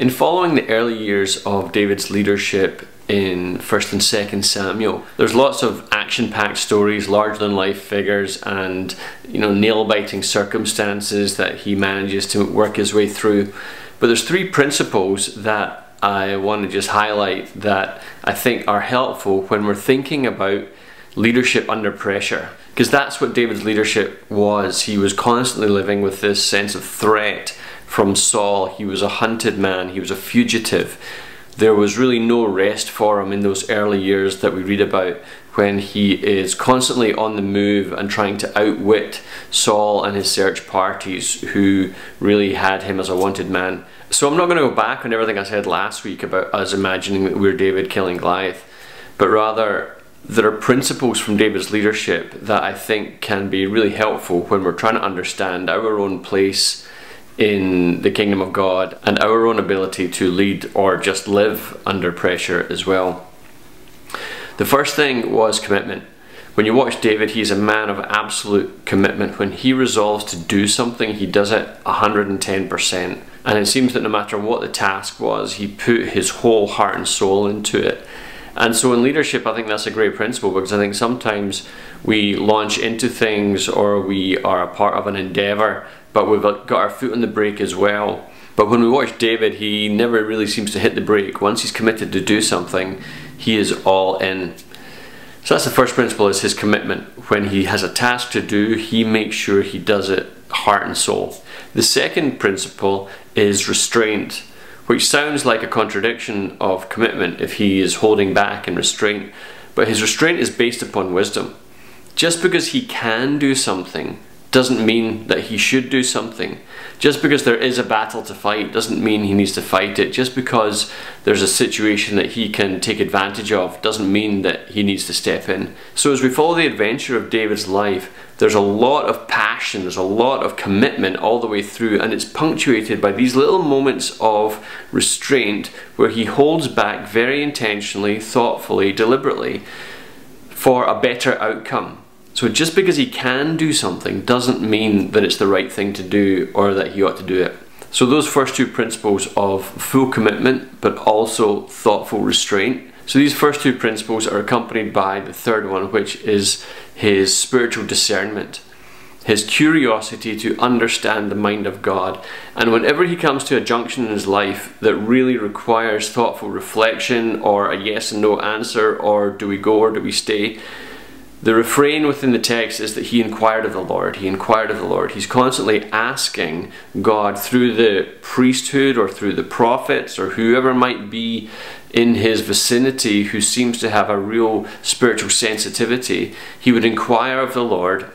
In following the early years of David's leadership in 1st and 2nd Samuel, there's lots of action-packed stories, larger-than-life figures, and nail-biting circumstances that he manages to work his way through. But there's three principles that I want to just highlight that I think are helpful when we're thinking about leadership under pressure. Because that's what David's leadership was. He was constantly living with this sense of threat from Saul. He was a hunted man. He was a fugitive. There was really no rest for him in those early years that we read about, when he is constantly on the move and trying to outwit Saul and his search parties, who really had him as a wanted man. So I'm not going to go back on everything I said last week about us imagining that we're David killing Goliath, but rather there are principles from David's leadership that I think can be really helpful when we're trying to understand our own place in the kingdom of God and our own ability to lead or just live under pressure as well. The first thing was commitment. When you watch David, he's a man of absolute commitment. When he resolves to do something, he does it 110%. And it seems that no matter what the task was, he put his whole heart and soul into it. And so in leadership, I think that's a great principle, because I think sometimes we launch into things, or we are a part of an endeavor, but we've got our foot on the brake as well. But when we watch David, he never really seems to hit the brake. Once he's committed to do something, he is all in. So that's the first principle, is his commitment. When he has a task to do, he makes sure he does it heart and soul. The second principle is restraint, which sounds like a contradiction of commitment if he is holding back in restraint. But his restraint is based upon wisdom. Just because he can do something doesn't mean that he should do something. Just because there is a battle to fight doesn't mean he needs to fight it. Just because there's a situation that he can take advantage of doesn't mean that he needs to step in. So as we follow the adventure of David's life, there's a lot of passion, there's a lot of commitment all the way through, and it's punctuated by these little moments of restraint where he holds back very intentionally, thoughtfully, deliberately for a better outcome. So just because he can do something doesn't mean that it's the right thing to do or that he ought to do it. So those first two principles of full commitment but also thoughtful restraint. So these first two principles are accompanied by the third one, which is his spiritual discernment. His curiosity to understand the mind of God. And whenever he comes to a junction in his life that really requires thoughtful reflection, or a yes and no answer, or do we go or do we stay, the refrain within the text is that he inquired of the Lord. He inquired of the Lord. He's constantly asking God through the priesthood or through the prophets or whoever might be in his vicinity who seems to have a real spiritual sensitivity. He would inquire of the Lord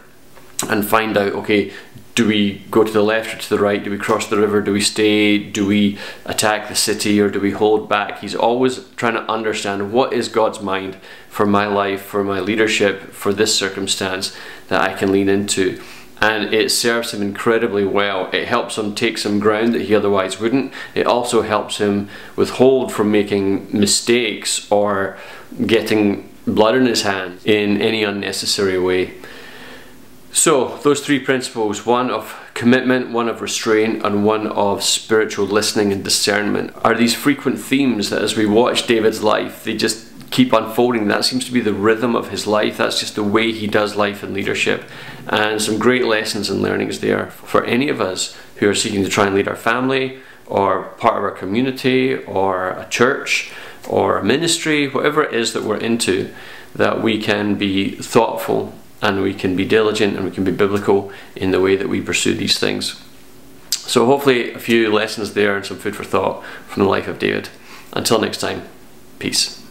and find out, okay, do we go to the left or to the right? Do we cross the river? Do we stay? Do we attack the city, or do we hold back? He's always trying to understand, what is God's mind for my life, for my leadership, for this circumstance that I can lean into. And it serves him incredibly well. It helps him take some ground that he otherwise wouldn't. It also helps him withhold from making mistakes or getting blood in his hands in any unnecessary way. So those three principles, one of commitment, one of restraint, and one of spiritual listening and discernment, are these frequent themes that as we watch David's life, they just keep unfolding. That seems to be the rhythm of his life. That's just the way he does life and leadership. And some great lessons and learnings there for any of us who are seeking to try and lead our family, or part of our community, or a church, or a ministry, whatever it is that we're into, that we can be thoughtful and we can be diligent and we can be biblical in the way that we pursue these things. So hopefully a few lessons there and some food for thought from the life of David. Until next time, peace.